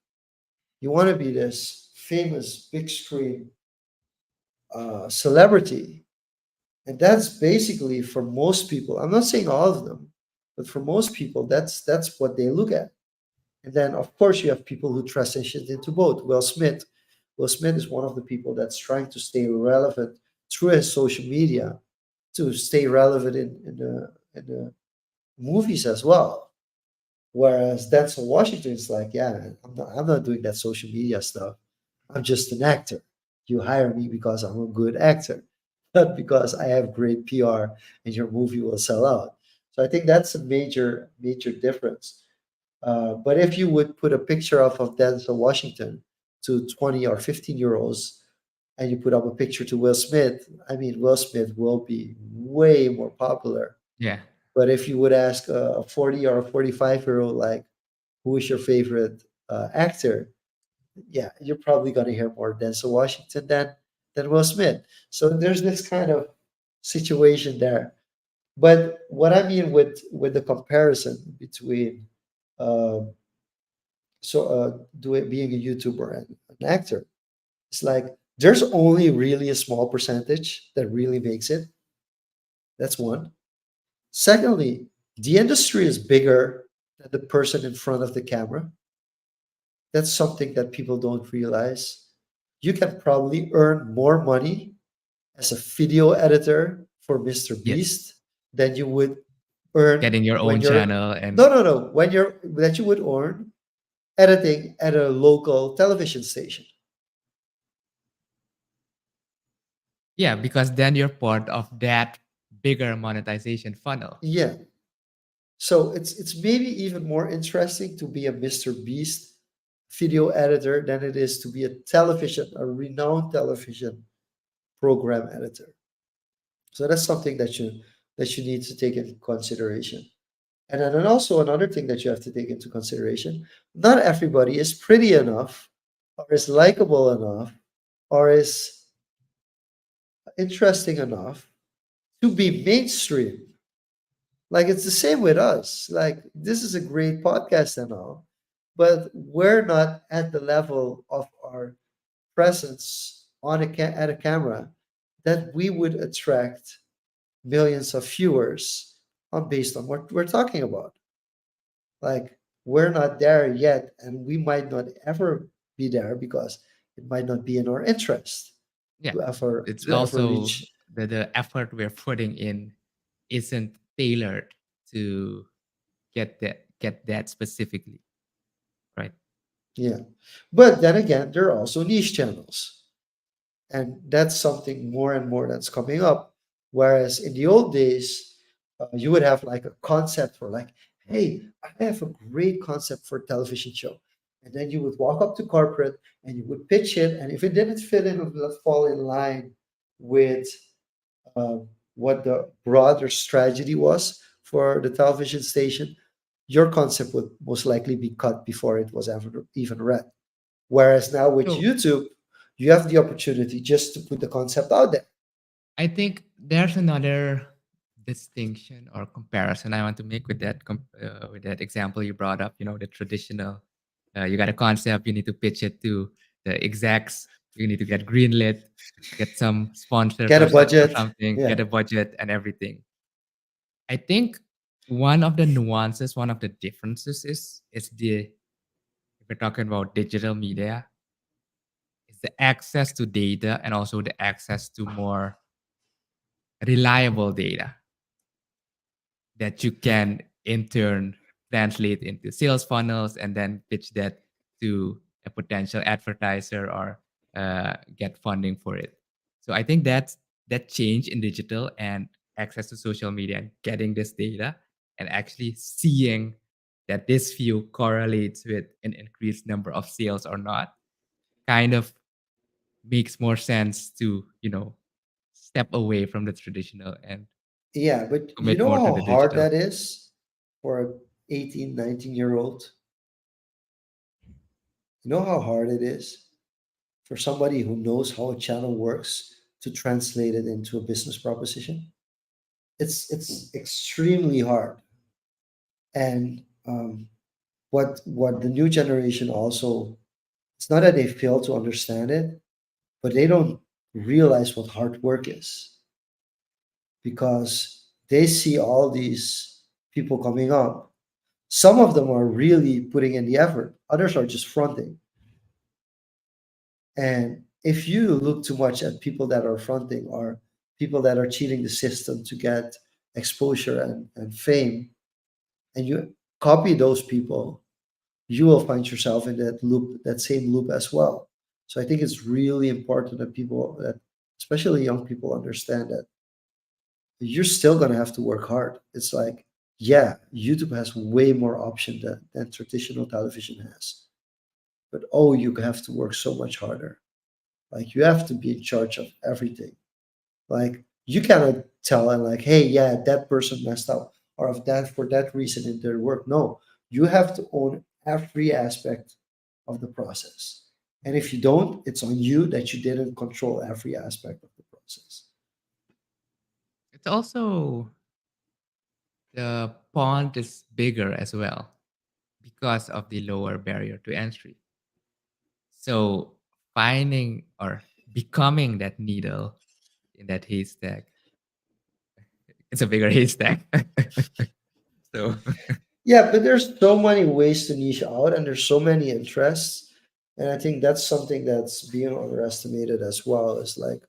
Speaker 2: You want to be this famous big screen celebrity. And that's basically for most people. I'm not saying all of them, but for most people, that's what they look at. And then, of course, you have people who transition into both. Will Smith. Will Smith is one of the people that's trying to stay relevant through his social media to stay relevant in the movies as well. Whereas Denzel Washington is like, yeah, man, I'm not doing that social media stuff. I'm just an actor. You hire me because I'm a good actor, not because I have great PR and your movie will sell out. So I think that's a major difference. But if you would put a picture of Denzel Washington to 20 or 15-year-olds and you put up a picture to Will Smith, I mean, Will Smith will be way more popular.
Speaker 1: Yeah.
Speaker 2: But if you would ask a 40 or a 45-year-old, like, who is your favorite actor? Yeah, you're probably going to hear more Denzel Washington than Will Smith. So there's this kind of situation there. But what I mean with the comparison between um, being a YouTuber and an actor, it's like there's only really a small percentage that really makes it. That's one. Secondly, the industry is bigger than the person in front of the camera. That's something that people don't realize. You can probably earn more money as a video editor for Mr.
Speaker 1: Yes.
Speaker 2: Beast than you would earn
Speaker 1: Getting your
Speaker 2: when
Speaker 1: own
Speaker 2: you're
Speaker 1: channel and
Speaker 2: no, when you're that you would earn editing at a local television station.
Speaker 1: yeah, because then you're part of that bigger monetization funnel.
Speaker 2: Yeah. So it's maybe even more interesting to be a Mr. Beast video editor than it is to be a renowned television program editor. So that's something that you need to take into consideration. And then also another thing that you have to take into consideration, not everybody is pretty enough or is likable enough or is interesting enough to be mainstream. Like it's the same with us. Like this is a great podcast and all, but we're not at the level of our presence at a camera that we would attract millions of viewers based on what we're talking about. Like we're not there yet, and we might not ever be there because it might not be in our interest
Speaker 1: Yeah. It's
Speaker 2: to ever
Speaker 1: also
Speaker 2: reach.
Speaker 1: the effort we're putting in isn't tailored to get that specifically, right?
Speaker 2: Yeah, but then again, there are also niche channels, and that's something more and more that's coming up. Whereas in the old days, you would have like a concept for like, hey, I have a great concept for a television show, and then you would walk up to corporate and you would pitch it, and if it didn't fit in or fall in line with uh, what the broader strategy was for the television station, your concept would most likely be cut before it was ever even read. Whereas now with
Speaker 1: So
Speaker 2: YouTube, you have the opportunity just to put the concept out there.
Speaker 1: I think there's another distinction or comparison I want to make with that example you brought up. You know, the traditional. You got a concept, you need to pitch it to the execs. You need to get greenlit, get some sponsors
Speaker 2: Get a
Speaker 1: or
Speaker 2: budget.
Speaker 1: something,
Speaker 2: Yeah.
Speaker 1: get a budget and everything. I think one of the nuances, one of the differences is the if we're talking about digital media, is the access to data and also the access to more reliable data that you can in turn translate into sales funnels and then pitch that to a potential advertiser or get funding for it. So I think that change in digital and access to social media and getting this data and actually seeing that this view correlates with an increased number of sales or not kind of makes more sense to step away from the traditional and
Speaker 2: Yeah, but you
Speaker 1: commit
Speaker 2: know
Speaker 1: more to
Speaker 2: how
Speaker 1: the
Speaker 2: hard
Speaker 1: digital.
Speaker 2: that is for an 18, 19-year-old? You know how hard it is for somebody who knows how a channel works to translate it into a business proposition? It's extremely hard. And what the new generation also, it's not that they fail to understand it, but they don't realize what hard work is because they see all these people coming up. Some of them are really putting in the effort, others are just fronting. And if you look too much at people that are fronting or people that are cheating the system to get exposure and fame, and copy those people, you will find yourself in that loop, that same loop as well. So I think it's really important that people, that especially young people, understand that you're still gonna have to work hard. It's like, yeah, YouTube has way more option than traditional television has, but oh, you have to work so much harder. Like you have to be in charge of everything. Like you cannot tell and like, hey, yeah, that person messed up, or of that for that reason in their work. No, you have to own every aspect of the process. And if you don't, it's on you that you didn't control every aspect of the process.
Speaker 1: It's also the pond is bigger as well because of the lower barrier to entry. So finding or becoming that needle in that haystack, it's a bigger haystack. So
Speaker 2: Yeah, but there's so many ways to niche out, and there's so many interests. And I think that's something that's being underestimated as well. Is like,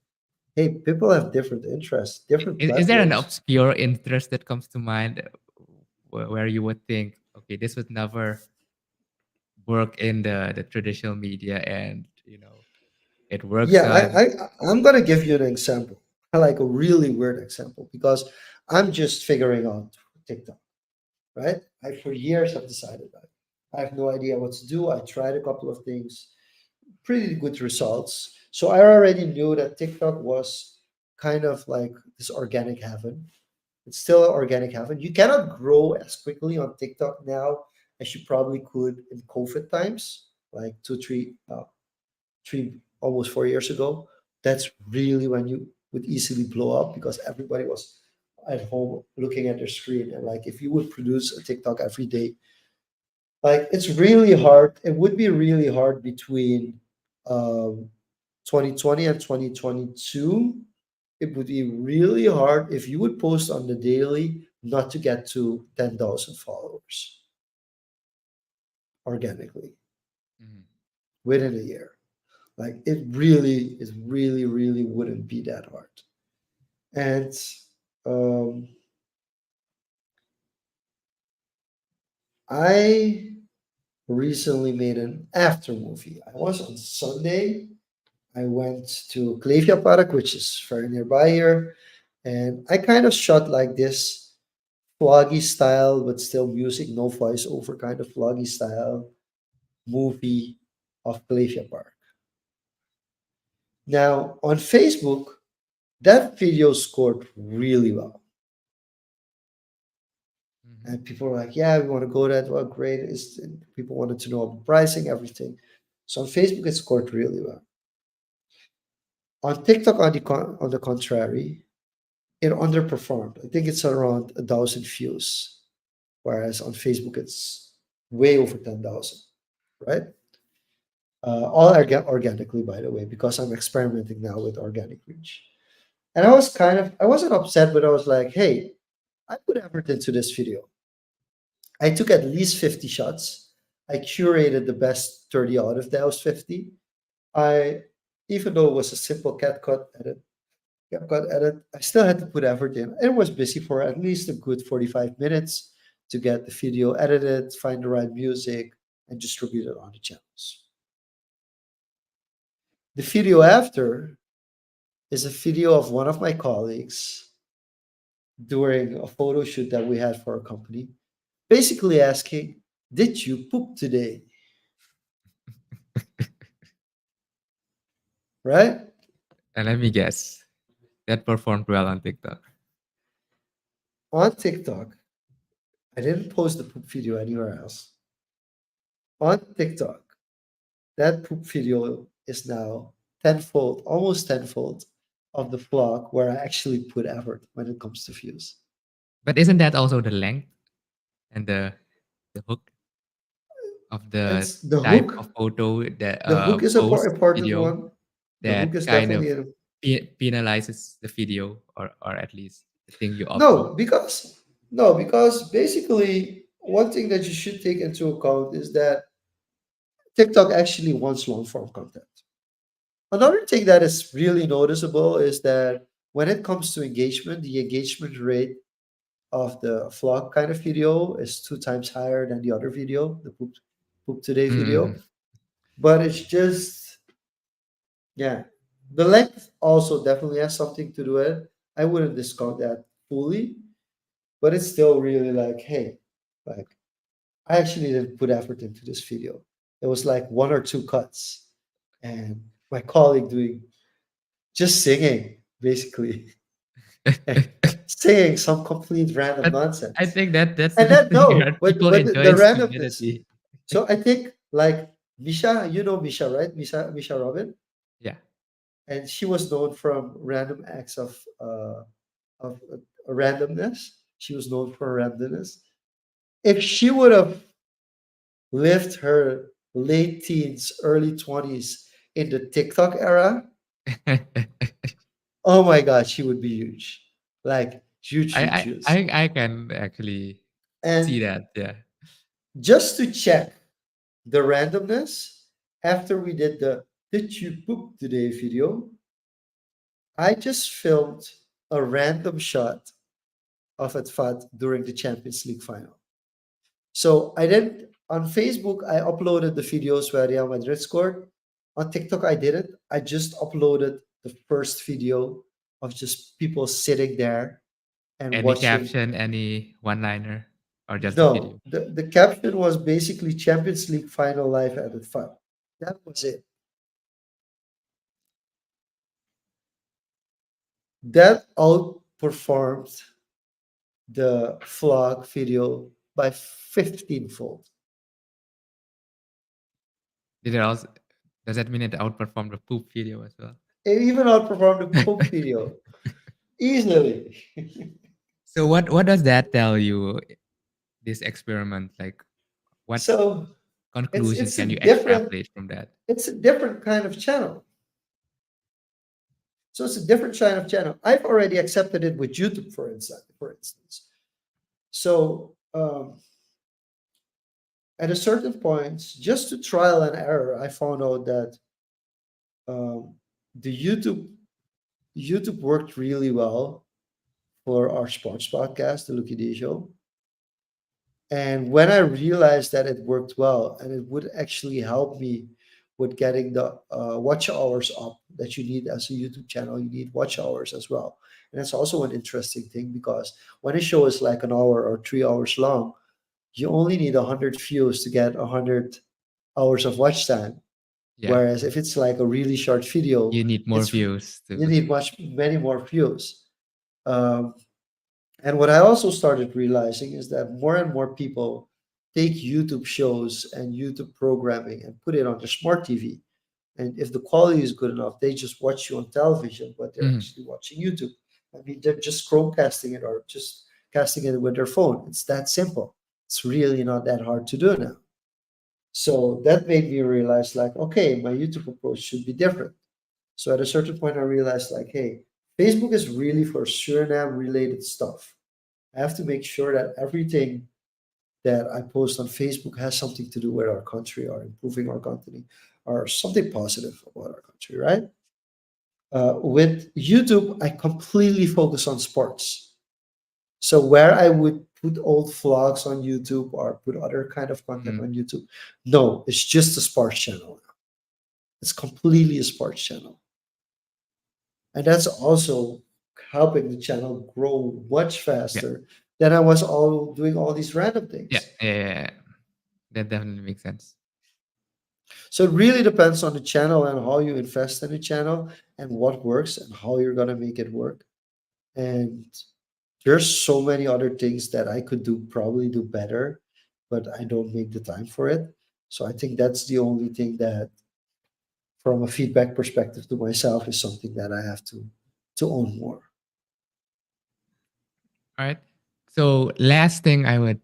Speaker 2: hey, people have different interests, different
Speaker 1: is there an
Speaker 2: platforms.
Speaker 1: obscure interest that comes to mind where you would think, okay, this would never work in the traditional media, and it works
Speaker 2: Yeah,
Speaker 1: on.
Speaker 2: I'm gonna give you an example. I like a really weird example because I'm just figuring out TikTok, right? I for years have decided that I have no idea what to do. I tried a couple of things, pretty good results. So I already knew that TikTok was kind of like this organic heaven. It's still an organic heaven. You cannot grow as quickly on TikTok now as you probably could in COVID times, like three, almost 4 years ago. That's really when you would easily blow up because everybody was at home looking at their screen. And like if you would produce a TikTok every day, like it's really hard. It would be really hard between um, 2020 and 2022. It would be really hard if you would post on the daily not to get to 10,000 followers organically
Speaker 1: Mhm.
Speaker 2: within a year. Like it really wouldn't be that hard. And um, I recently made an after movie. I was on Sunday. I went to Klevia Park, which is very nearby here, and I kind of shot like this vloggy style, but still music, no voiceover kind of vloggy style movie of Klevia Park. Now on Facebook, that video scored really well.
Speaker 1: Mhm.
Speaker 2: And people were like, yeah, we want to go there. Well, great. People wanted to know about pricing, everything. So on Facebook, it scored really well. On TikTok, on the contrary, it underperformed. I think it's around 1,000 views, whereas on Facebook, it's way over 10,000, right? All organically, by the way, because I'm experimenting now with organic reach. And I wasn't upset, but I was like, hey, I put effort into this video. I took at least 50 shots. I curated the best 30 out of those 50. I, even though it was a simple cat cut edit, I still had to put effort in. It was busy for at least a good 45 minutes to get the video edited, find the right music, and distribute it on the channels. The video after is a video of one of my colleagues during a photo shoot that we had for a company, basically asking, did you poop today? Right?
Speaker 1: And let me guess, that performed well on TikTok.
Speaker 2: On TikTok, I didn't post the poop video anywhere else. On TikTok, that poop video is now tenfold, almost tenfold of the vlog where I actually put effort when it comes to views.
Speaker 1: But isn't that also the length and the hook of the
Speaker 2: It's the
Speaker 1: type
Speaker 2: hook.
Speaker 1: of photo that
Speaker 2: The hook is a
Speaker 1: post
Speaker 2: important
Speaker 1: video
Speaker 2: one. The hook
Speaker 1: that
Speaker 2: is
Speaker 1: kind of
Speaker 2: definitely
Speaker 1: penalizes the video, or at least the thing you upload?
Speaker 2: no, because no, because basically one thing that you should take into account is that TikTok actually wants long form content. Another thing that is really noticeable is that when it comes to engagement, the engagement rate of the vlog kind of video is two times higher than the other video, the poop today
Speaker 1: Mm.
Speaker 2: video. But it's just, yeah, the length also definitely has something to do with it. I wouldn't discount that fully, but it's still really like, hey, like I actually didn't put effort into this video. It was like one or two cuts, and my colleague doing just singing basically, singing some complete random
Speaker 1: But I
Speaker 2: nonsense.
Speaker 1: think that that's the
Speaker 2: And then
Speaker 1: thing,
Speaker 2: no,
Speaker 1: right? People
Speaker 2: but the
Speaker 1: enjoy
Speaker 2: randomness.
Speaker 1: stupidity.
Speaker 2: So I think like Misha, you know Misha, right? Misha Robin,
Speaker 1: Yeah.
Speaker 2: and she was known from random acts of randomness. She was known for randomness. If she would have lived her late teens, early 20s in the TikTok era, oh my God, she would be huge. Like huge,
Speaker 1: I,
Speaker 2: huge,
Speaker 1: I
Speaker 2: huge.
Speaker 1: I I can actually see
Speaker 2: And
Speaker 1: that. Yeah.
Speaker 2: just to check the randomness, after we did the Did You Poop Today video, I just filmed a random shot of Atfat during the Champions League final. So I didn't on Facebook. I uploaded the videos where Real Madrid scored. On TikTok, I didn't. I just uploaded the first video of just people sitting there and
Speaker 1: Any
Speaker 2: watching.
Speaker 1: caption, any one-liner, or just the
Speaker 2: No,
Speaker 1: video?
Speaker 2: the caption was basically Champions League final live at the fun. That was it. That outperformed the vlog video by 15-fold.
Speaker 1: Did it also? Does that mean it outperformed the poop video as well?
Speaker 2: It even outperformed the poop video easily.
Speaker 1: So what does that tell you? This experiment, like, what
Speaker 2: So
Speaker 1: conclusion
Speaker 2: it's a
Speaker 1: can you
Speaker 2: different
Speaker 1: extrapolate from that?
Speaker 2: it's a different kind of channel. So it's a different kind of channel. I've already accepted it with YouTube, for instance. So at a certain point, just to trial and error, I found out that um, the YouTube worked really well for our sports podcast, the Lucky Day Show. And when I realized that it worked well and it would actually help me with getting the watch hours up that you need as a YouTube channel, you need watch hours as well. And that's also an interesting thing because when a show is like an hour or 3 hours long, you only need 100 views to get 100 hours of watch time.
Speaker 1: Yeah,
Speaker 2: Whereas if it's like a really short video,
Speaker 1: you need more
Speaker 2: it's
Speaker 1: views
Speaker 2: you
Speaker 1: to.
Speaker 2: need many more views. Um, and what I also started realizing is that more and more people take YouTube shows and YouTube programming and put it on their smart TV. And if the quality is good enough, they just watch you on television, but they're
Speaker 1: Mhm.
Speaker 2: actually watching YouTube. I mean, they're just Chromecasting it or just casting it with their phone. It's that simple. It's really not that hard to do now. So that made me realize, like, okay, my YouTube approach should be different. So at a certain point, I realized, like, hey, Facebook is really for Suriname related stuff. I have to make sure that everything that I post on Facebook has something to do with our country or improving our country or something positive about our country, right? With YouTube, I completely focus on sports. So where I would put old vlogs on YouTube or put other kind of content
Speaker 1: Mhm.
Speaker 2: on YouTube, no, it's just a sports channel. It's completely a sports channel. And that's also helping the channel grow much
Speaker 1: Yeah,
Speaker 2: faster than I was all doing all these random
Speaker 1: yeah,
Speaker 2: things.
Speaker 1: yeah, yeah, yeah. That definitely makes sense.
Speaker 2: So it really depends on the channel and how you invest in the channel and what works and how you're gonna make it work. And there's so many other things that I could do probably do better, but I don't make the time for it. So I think that's the only thing that from a feedback perspective to myself is something that I have to own more.
Speaker 1: All right. So last thing I would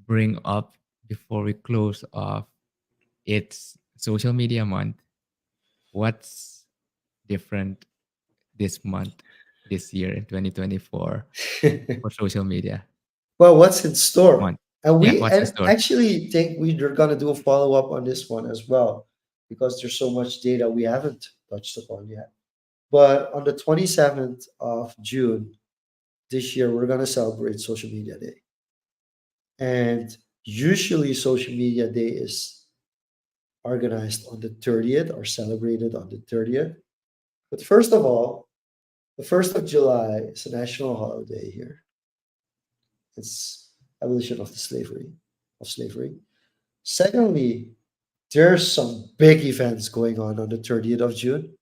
Speaker 1: bring up before we close off, it's social media month. What's different this month, this year in 2024 for social media
Speaker 2: Well, what's in store?
Speaker 1: month?
Speaker 2: And
Speaker 1: Yeah,
Speaker 2: we
Speaker 1: what's in
Speaker 2: and
Speaker 1: store?
Speaker 2: actually think we're gonna do a follow-up on this one as well, because there's so much data we haven't touched upon yet. But on the 27th of June, this year we're going to celebrate Social Media Day. And usually, Social Media Day is organized on the 30th or celebrated on the 30th. But first of all, the 1st of July is a national holiday here. It's abolition of the slavery. Secondly, there's some big events going on the 30th of June.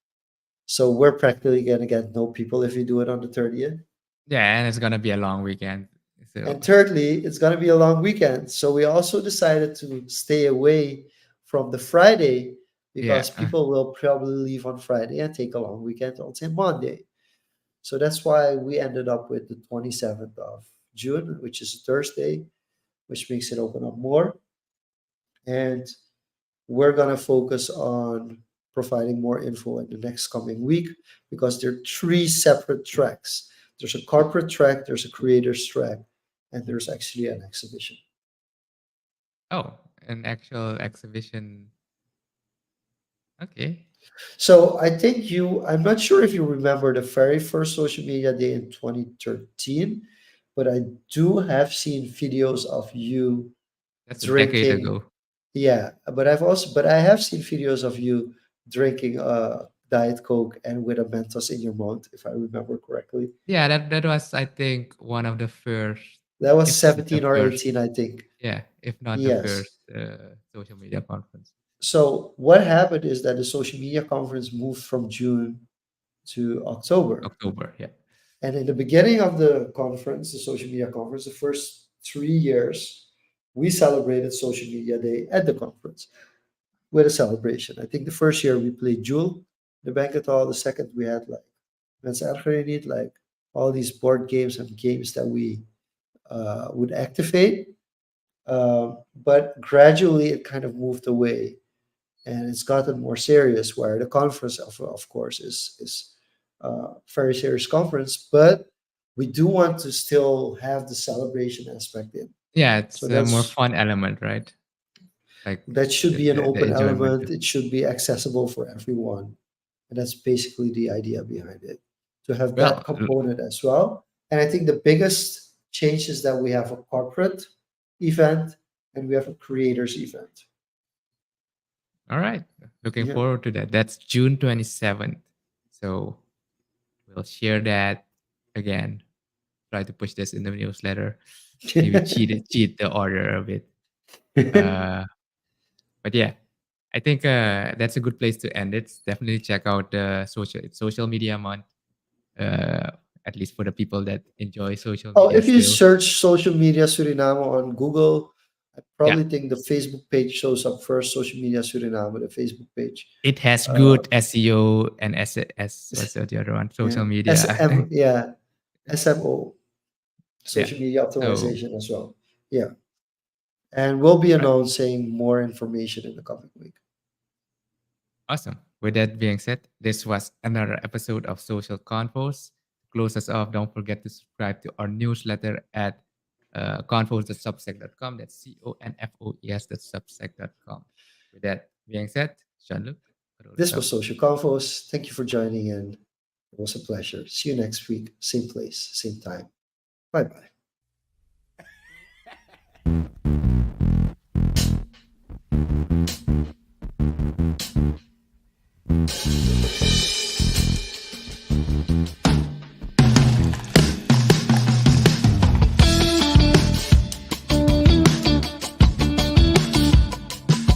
Speaker 2: So we're practically going to get no people if we do it on the 30th.
Speaker 1: Yeah, and it's gonna be a long weekend. So
Speaker 2: And thirdly, it's going to be a long weekend. So we also decided to stay away from the Friday
Speaker 1: yeah,
Speaker 2: because people will probably leave on Friday and take a long weekend on say Monday. So that's why we ended up with the 27th of June, which is a Thursday, which makes it open up more. And we're going to focus on providing more info in the next coming week because there are three separate tracks. There's a corporate track, there's a creators track, and there's actually an exhibition.
Speaker 1: oh, an actual exhibition. Okay.
Speaker 2: So I think I'm not sure if you remember the very first social media day in 2013, but I do have seen videos of you
Speaker 1: That's a decade
Speaker 2: drinking.
Speaker 1: ago.
Speaker 2: Yeah, but I have seen videos of you drinking a Diet Coke and with a Mentos in your mouth, if I remember correctly.
Speaker 1: Yeah, that was, I think, one of the first,
Speaker 2: That was
Speaker 1: if not the
Speaker 2: 17 or
Speaker 1: first.
Speaker 2: 18, I think.
Speaker 1: Yeah, if not the
Speaker 2: Yes.
Speaker 1: first social media conference.
Speaker 2: So what happened is that the social media conference moved from June to October.
Speaker 1: October. Yeah.
Speaker 2: And in the beginning of the conference, the social media conference, the first 3 years, we celebrated Social Media Day at the conference with a celebration. I think the first year we played Jewel, the banquet hall. The second we had like Men's Need, like all these board games and games that we would activate. But gradually it kind of moved away and it's gotten more serious where the conference of course is very serious conference, but we do want to still have the celebration aspect in.
Speaker 1: Yeah,
Speaker 2: So
Speaker 1: it's a more
Speaker 2: that's
Speaker 1: fun element, right? Like
Speaker 2: that should be an
Speaker 1: the
Speaker 2: open
Speaker 1: enjoyment.
Speaker 2: element. It should be accessible for everyone. And that's basically the idea behind it, to have that
Speaker 1: Well,
Speaker 2: component as well. And I think the biggest change is that we have a corporate event and we have a creators event.
Speaker 1: all right. Looking
Speaker 2: Yeah.
Speaker 1: forward to that. That's June 27th. So we'll share that again. Try to push this in the newsletter. Maybe cheat the order a bit. Uh, but yeah, I think that's a good place to end it. Definitely check out the social media month. Uh, at least for the people that enjoy social
Speaker 2: Oh,
Speaker 1: media
Speaker 2: if you
Speaker 1: still.
Speaker 2: search social media Suriname on Google, I
Speaker 1: Yeah,
Speaker 2: probably think the Facebook page shows up first. Social media Suriname, the Facebook page.
Speaker 1: it has
Speaker 2: Uh,
Speaker 1: good SEO and what's the other one?
Speaker 2: yeah,
Speaker 1: Social media.
Speaker 2: SM, yeah, SMO,
Speaker 1: Yeah.
Speaker 2: social media
Speaker 1: So
Speaker 2: optimization as well. Yeah, and we'll be
Speaker 1: right.
Speaker 2: announcing more information in the coming week.
Speaker 1: Awesome. With that being said, this was another episode of Social Confoes. To close us off, don't forget to subscribe to our newsletter at confoes.substack.com. That's confoes.substack.com. With that being said, Jean-Luc,
Speaker 2: This was Social Confoes. Thank you for joining in. It was a pleasure. See you next week, same place, same time. Bye bye.